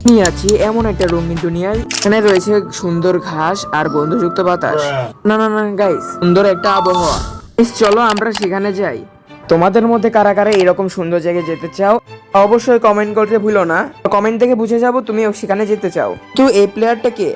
আমি আছি এমন একটা রঙিন দুনিয়ায়, এখানে রয়েছে সুন্দর ঘাস আর গন্ধযুক্ত বাতাস। না না না গাইস, সুন্দর একটা আবহাওয়া। Guys, চলো আমরা সেখানে যাই। তোমাদের মধ্যে কারা কারা এরকম সুন্দর জায়গায় যেতে চাও অবশ্যই কমেন্ট করতে ভুলো না। কমেন্ট থেকে বুঝে যাবো তুমি সেখানে যেতে চাও। তো এই প্লেয়ারটা কে?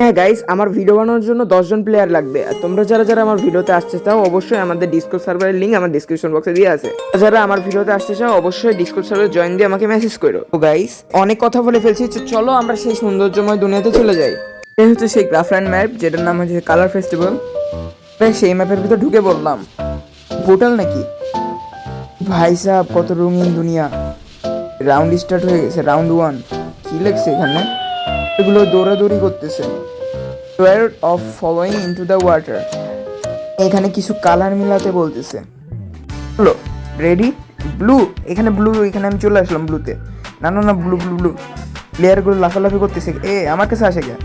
হ্যাঁ গাইস, আমার ভিডিও বানানোর জন্য 10 জন প্লেয়ার লাগবে। আর তোমরা যারা যারা আমার ভিডিওতে আসতে চাও অবশ্যই আমাদের ডিসকর্ড সার্ভারের লিংক আমার ডেসক্রিপশন বক্সে দিয়ে আছে। যারা আমার ভিডিওতে আসতে চাও অবশ্যই ডিসকর্ড সার্ভারে জয়েন দিয়ে আমাকে মেসেজ করো। তো গাইস, অনেক কথা বলে ফেলছি, চলো আমরা সেই সৌন্দর্যময় দুনিয়াতে চলে যাই। এই হচ্ছে সেই গ্রাফল্যান্ড ম্যাপ, যেটার নাম হচ্ছে কালার ফেস্টিভ্যাল। সেই ম্যাপের ভিতর ঢুকে বললাম পোর্টাল নাকি? ভাই সাহেব, কত রঙিন দুনিয়া। রাউন্ড স্টার্ট হয়ে গেছে, রাউন্ড 1। কি লেখছে এখানে? এগুলো দৌড়াদৌড়ি করতেছে। War of following into the water. এখানে কিছু কালার মিলাতে বলতেছে। হলো রেডি? ব্লু, এখানে ব্লু, এখানে আমি চলে আসলাম ব্লুতে। না না না, ব্লু ব্লু ব্লু। প্লেয়ারগুলো লাফালাফি করতেছে। আমার কাছে আসে কে?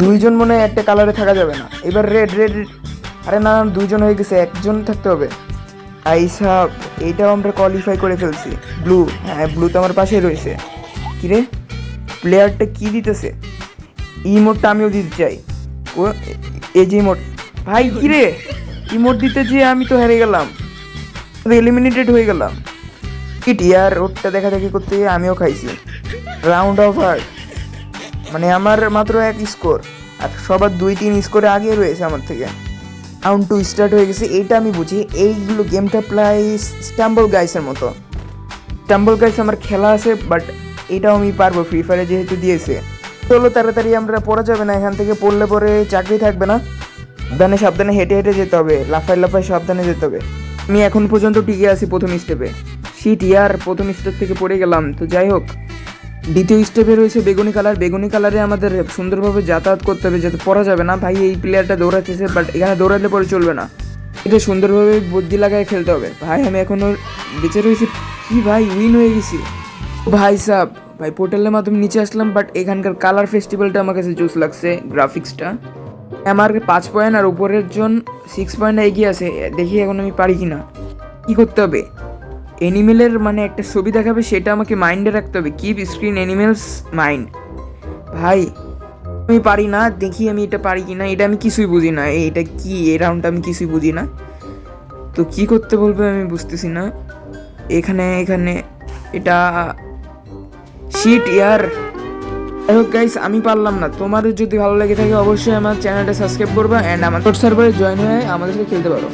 দুইজন মনে হয় একটা কালারে থাকা যাবে না। এবার রেড রেড রেড। আরে না, দুইজন হয়ে গেছে, একজন থাকতে হবে। সাব, এইটাও আমরা কোয়ালিফাই করে ফেলছি। ব্লু, হ্যাঁ ব্লু তো আমার পাশেই রয়েছে। কিরে, প্লেয়ারটা কি দিতেছে? ইমোটটা আমিও দিতে চাই। ও, এই যে ইমোট। ভাই কিরে, ইমোট দিতে যেয়ে আমি তো হেরে গেলাম, এলিমিনেটেড হয়ে গেলাম। কিট ইয়ার, ওরটা দেখা দেখি করতে গিয়ে আমিও খাইছি। রাউন্ড ওভার, মানে আমার মাত্র 1 স্কোর, আর সবার 2-3 স্কোরে আগে রয়েছে আমার থেকে। রাউন্ড 2 স্টার্ট হয়ে গেছে। এইটা আমি বুঝি, এইগুলো গেমটা প্রায় স্টাম্বল গাইসের মতো। স্টাম্বল গাইস আমার খেলা আছে, বাট এটাও আমি পারবো, ফ্রি ফায়ারে যেহেতু দিয়েছে। চলো তাড়াতাড়ি, আমরা পড়া যাবে না এখান থেকে, পড়লে পরে চাকরি থাকবে না। সাবধানে সাবধানে হেঁটে হেঁটে যেতে হবে, লাফায় লাফায় সাবধানে যেতে হবে। আমি এখন পর্যন্ত টিকে আছি প্রথম স্টেপে। শিট ইয়ার, প্রথম স্টেপ থেকে পড়ে গেলাম। তো যাই হোক, দ্বিতীয় স্টেপে রয়েছে বেগুনি কালার। বেগুনি কালারে আমাদের সুন্দরভাবে যাতায়াত করতে হবে, যাতে পড়া যাবে না। ভাই এই প্লেয়ারটা দৌড়াতেছে, বাট এখানে দৌড়ালে পরে চলবে না, এটা সুন্দরভাবে বুদ্ধি লাগায় খেলতে হবে। ভাই আমি এখনও বেঁচে রয়েছি। কি ভাই, উইন হয়ে গেছি ভাই সাব। ভাই পোর্টালের মাধ্যমে নিচে আসলাম, বাট এখানকার কালার ফেস্টিভ্যালটা আমার কাছে জোস লাগছে। গ্রাফিক্সটা আমার 5 পয়েন্ট, আর উপরের জন 6 পয়েন্ট এগিয়ে আছে। দেখি এখন আমি পারি কিনা। কি করতে হবে? অ্যানিমেলের মানে একটা ছবি দেখাবে, সেটা আমাকে মাইন্ডে রাখতে হবে। Keep screen animals mind. ভাই আমি পারি না, দেখি আমি এটা পারি কিনা। এটা আমি কিছুই বুঝি না, এটা কি, এই রাউন্ডটা আমি কিছুই বুঝি না। তো কি করতে বলবে আমি বুঝতেছি না। এখানে এখানে এটা শিট ইয়ার। যাই হোক গাইস, আমি পারলাম না। তোমাদের যদি ভালো লেগে থাকে অবশ্যই আমার চ্যানেলটা সাবস্ক্রাইব করবা, অ্যান্ড আমার সার্ভারে জয়েন হয়ে আমাদের সাথে খেলতে পারো।